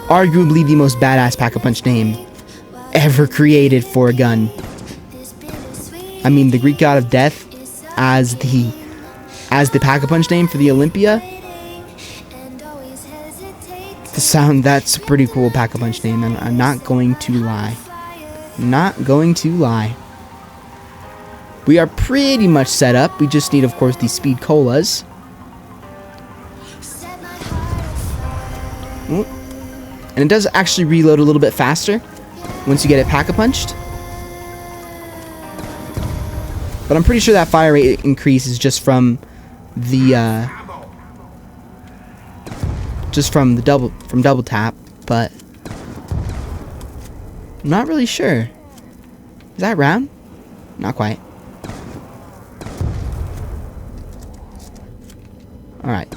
arguably the most badass Pack-a-Punch name ever created for a gun. I mean, the Greek god of death as the Pack-a-Punch name for the Olympia. That's a pretty cool Pack-a-Punch name, and I'm not going to lie. Not going to lie. We are pretty much set up. We just need, of course, these speed colas. And it does actually reload a little bit faster once you get it Pack-a-Punched. But I'm pretty sure that fire rate increase is just from the double tap, but I'm not really sure. Is that round? Not quite. Alright.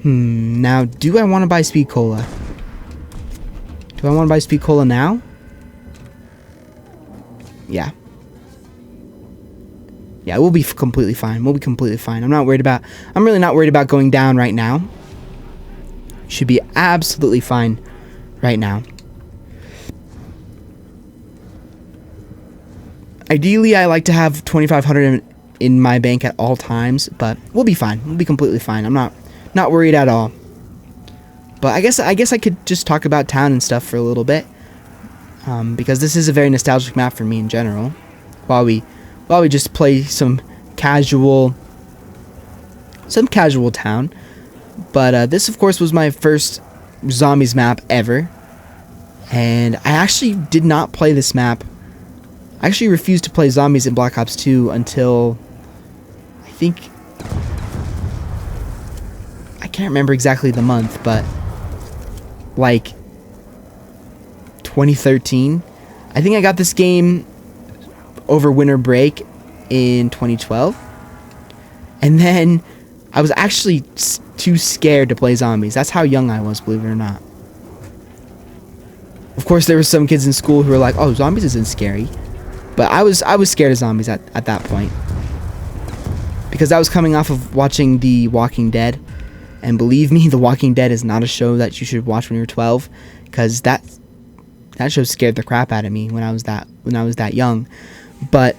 Now, do I want to buy Speed Cola? Do I want to buy Speed Cola now? Yeah. Yeah, we'll be completely fine. We'll be completely fine. I'm really not worried about going down right now. Should be absolutely fine right now. Ideally, I like to have 2,500 in my bank at all times, but we'll be fine. We'll be completely fine. I'm not worried at all. But I guess I could just talk about town and stuff for a little bit, because this is a very nostalgic map for me in general. While we just play some casual town. But this, of course, was my first zombies map ever, and I actually did not play this map. I actually refused to play zombies in Black Ops 2 until I think, I can't remember exactly the month, but like 2013. I think I got this game over winter break in 2012, and then I was actually too scared to play zombies. That's how young I was, believe it or not. Of course, there were some kids in school who were like, "Oh, zombies isn't scary," but I was scared of zombies at that point, because I was coming off of watching The Walking Dead, and believe me, The Walking Dead is not a show that you should watch when you're 12, because that show scared the crap out of me when I was that young. But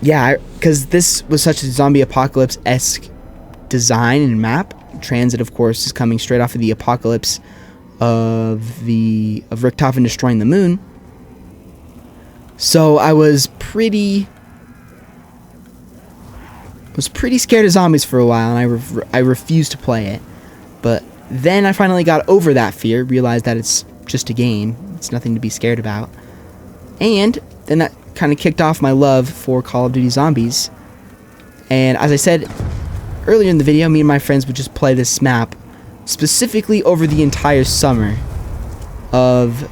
yeah, because this was such a zombie apocalypse-esque design and map. Transit, of course, is coming straight off of the apocalypse of Richtofen destroying the moon. So I was pretty scared of zombies for a while, and I refused to play it. But then I finally got over that fear, realized that it's just a game, it's nothing to be scared about, and then that kind of kicked off my love for Call of Duty Zombies. And as I said earlier in the video, me and my friends would just play this map specifically over the entire summer of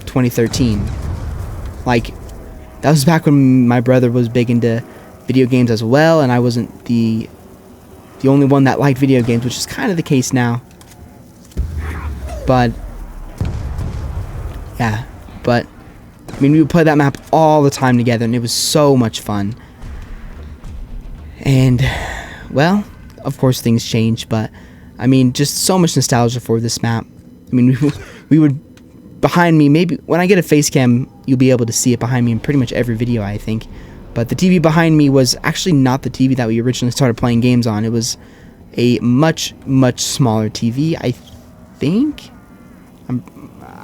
2013. Like, that was back when my brother was big into video games as well, and I wasn't the only one that liked video games, which is kind of the case now. But yeah, I mean, we would play that map all the time together, and it was so much fun. And, well, of course things changed, but, I mean, just so much nostalgia for this map. I mean, we would, behind me, maybe, when I get a face cam, you'll be able to see it behind me in pretty much every video, I think. But the TV behind me was actually not the TV that we originally started playing games on. It was a much, much smaller TV, I think.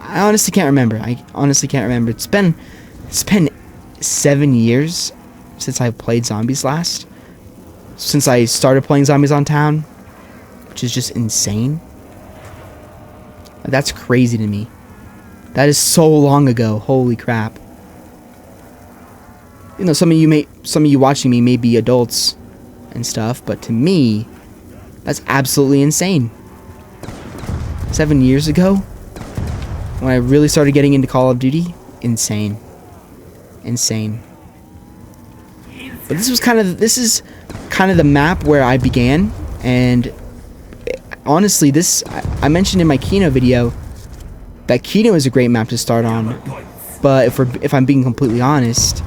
I honestly can't remember. It's been 7 years since I played zombies last. Since I started playing Zombies on Town, which is just insane. That's crazy to me. That is so long ago. Holy crap. You know, some of you watching me may be adults and stuff, but to me, that's absolutely insane. 7 years ago, when I really started getting into Call of Duty, insane. But this is kind of the map where I began, and honestly, I mentioned in my Kino video that Kino is a great map to start on, but if I'm being completely honest,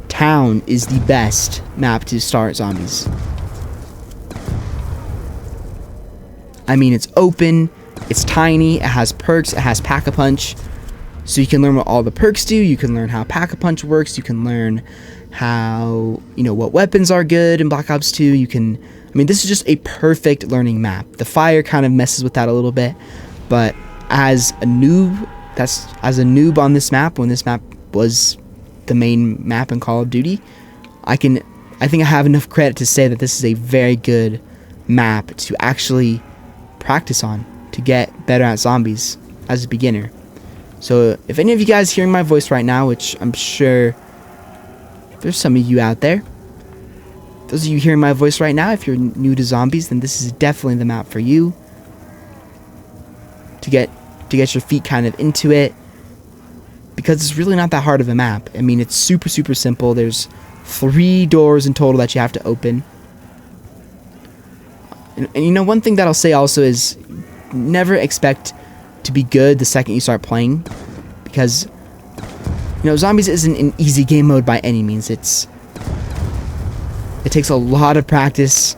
Town is the best map to start zombies. I mean, it's open, It's tiny, it has perks, it has Pack-a-Punch. So you can learn what all the perks do, you can learn how Pack-a-Punch works, you can learn how, what weapons are good in Black Ops 2. This is just a perfect learning map. The fire kind of messes with that a little bit, but as a noob on this map, when this map was the main map in Call of Duty, I think I have enough credit to say that this is a very good map to actually practice on, to get better at zombies as a beginner. So if any of you guys hearing my voice right now, which I'm sure there's some of you out there, those of you hearing my voice right now, if you're new to zombies, then this is definitely the map for you to get your feet kind of into it, because it's really not that hard of a map. It's super simple. There's 3 doors in total that you have to open. And one thing that I'll say also is never expect to be good the second you start playing, because zombies isn't an easy game mode by any means. It takes a lot of practice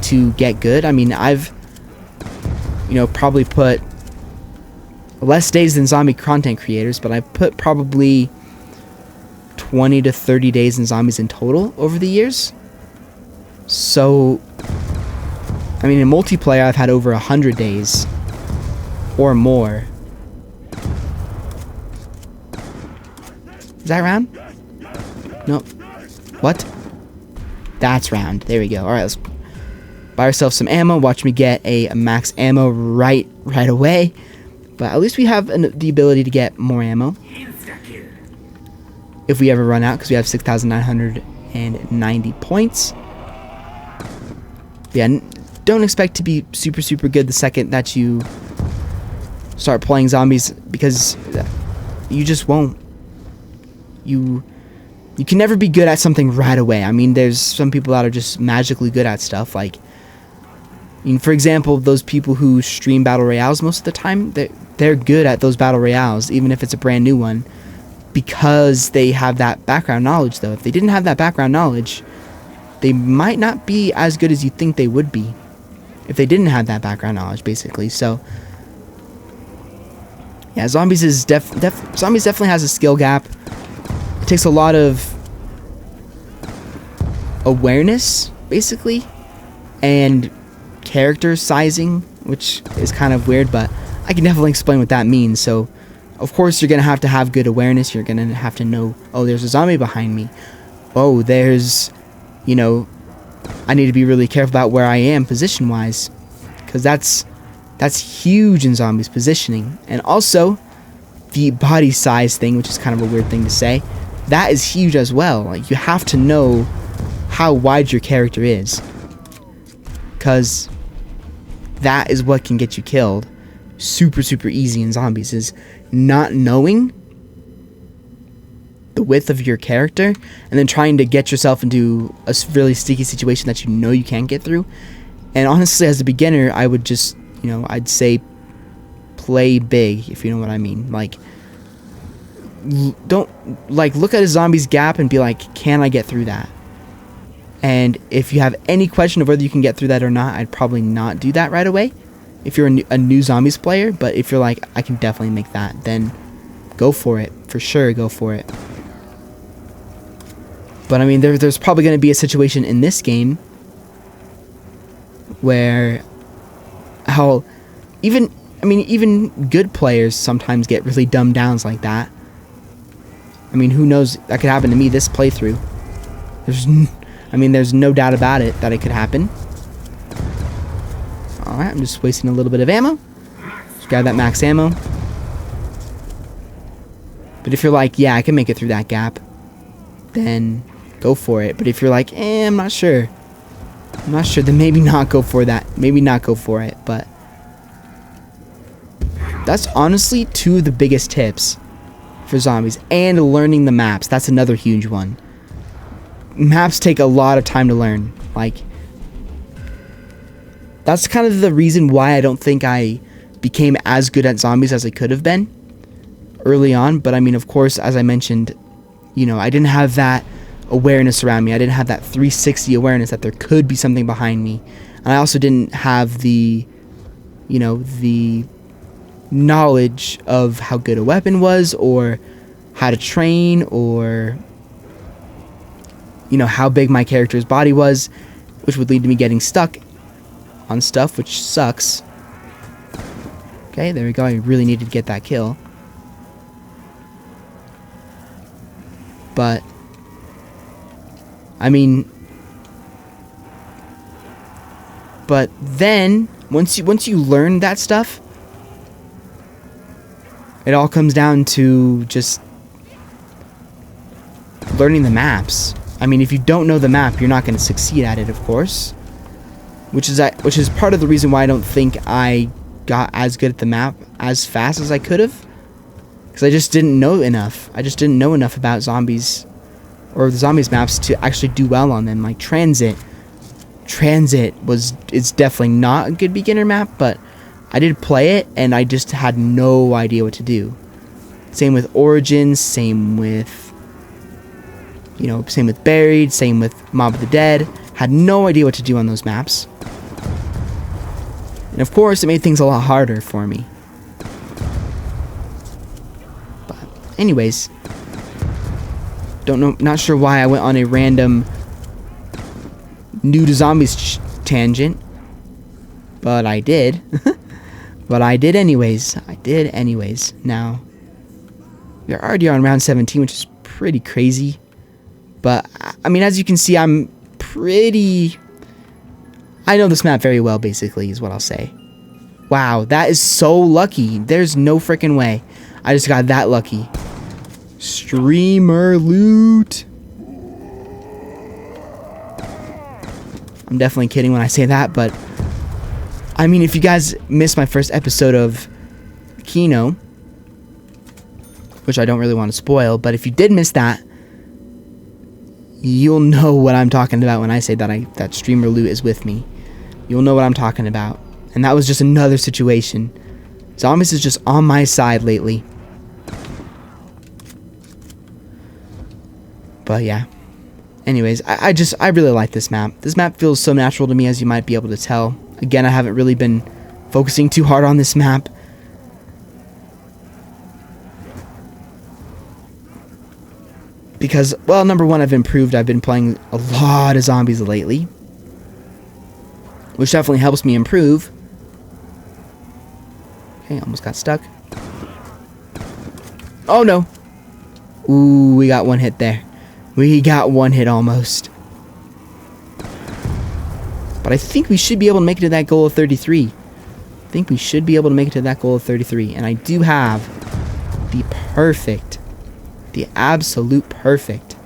to get good. I've probably put less days than zombie content creators, but I put probably 20 to 30 days in zombies in total over the years. So in multiplayer I've had over 100 days or more. Is that round? Nope. What? That's round. There we go. Alright, let's buy ourselves some ammo. Watch me get a max ammo right away. But at least we have the ability to get more ammo if we ever run out, because we have 6,990 points. Yeah, don't expect to be super good the second that you start playing zombies, because you just won't. You can never be good at something right away. There's some people that are just magically good at stuff. Like, for example, those people who stream battle royales most of the time, they're good at those battle royales, even if it's a brand new one, because they have that background knowledge. Though if they didn't have that background knowledge, they might not be as good as you think they would be if they didn't have that background knowledge, basically. So yeah, zombies definitely has a skill gap. It takes a lot of awareness, basically, and character sizing, which is kind of weird, but I can definitely explain what that means. So of course you're gonna have to have good awareness. You're gonna have to know, oh, there's a zombie behind me. Oh, there's, I need to be really careful about where I am position wise, because that's huge in zombies, positioning. And also the body size thing, which is kind of a weird thing to say, that is huge as well. Like, you have to know how wide your character is, because that is what can get you killed super easy in zombies, is not knowing the width of your character and then trying to get yourself into a really sticky situation that you can't get through. And honestly, as a beginner, I would just, I'd say play big, if you know what I mean. Like, don't, look at a zombie's gap and be like, can I get through that? And if you have any question of whether you can get through that or not, I'd probably not do that right away if you're a new zombies player. But if you're like, I can definitely make that, then go for it. For sure, go for it. But there's probably going to be a situation in this game where even good players sometimes get really dumbed down like that. Who knows? That could happen to me this playthrough. There's no doubt about it that it could happen. Alright, I'm just wasting a little bit of ammo. Just grab that max ammo. But if you're like, yeah, I can make it through that gap, then go for it. But if you're like, I'm not sure, then maybe not go for that. Maybe not go for it. But that's honestly 2 of the biggest tips for zombies. And learning the maps. That's another huge one. Maps take a lot of time to learn. Like, that's kind of the reason why I don't think I became as good at zombies as I could have been early on. But of course, as I mentioned, I didn't have that awareness around me. I didn't have that 360 awareness that there could be something behind me. And I also didn't have the you know, the knowledge of how good a weapon was, or how to train, or, you know, how big my character's body was, which would lead to me getting stuck on stuff, which sucks. Okay, there we go. I really needed to get that kill. But, I mean, but then once you learn that stuff, it all comes down to just learning the maps. I mean, if you don't know the map, you're not going to succeed at it, of course. Which is part of the reason why I don't think I got as good at the map as fast as I could have. Because I just didn't know enough. I just didn't know enough about zombies, or the zombies maps, to actually do well on them. Like Transit is definitely not a good beginner map, but I did play it and I just had no idea what to do. Same with Origins, same with, you know, same with Buried, same with Mob of the Dead. Had no idea what to do on those maps. And of course, it made things a lot harder for me. But anyways, not sure why I went on a random new to zombies tangent, but I did. But I did anyways. Now, we're already on round 17, which is pretty crazy. But, I mean, as you can see, I know this map very well, basically, is what I'll say. Wow, that is so lucky. There's no freaking way I just got that lucky. Streamer loot. I'm definitely kidding when I say that, but I mean, if you guys missed my first episode of Kino, which I don't really want to spoil, but if you did miss that, you'll know what I'm talking about when I say that streamer loot is with me. You'll know what I'm talking about. And that was just another situation. Zombies is just on my side lately. But yeah. Anyways, I really like this map. This map feels so natural to me, as you might be able to tell. Again, I haven't really been focusing too hard on this map. Because, well, number one, I've improved. I've been playing a lot of zombies lately, which definitely helps me improve. Okay, almost got stuck. Oh, no. Ooh, we got one hit there. We got one hit almost. But I think we should be able to make it to that goal of 33. I think we should be able to make it to that goal of 33. And I do have the absolute perfect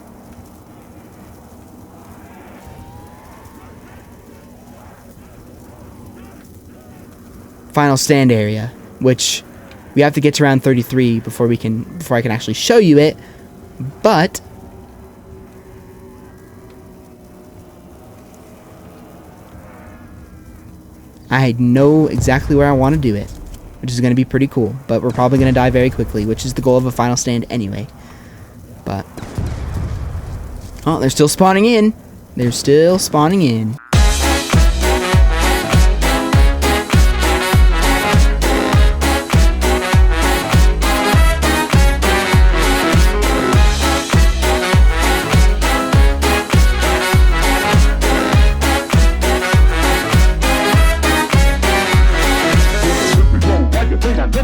final stand area, which we have to get to round 33 before I can actually show you it. But I know exactly where I want to do it, which is going to be pretty cool. But we're probably going to die very quickly, which is the goal of a final stand anyway. But, oh, they're still spawning in. They're still spawning in.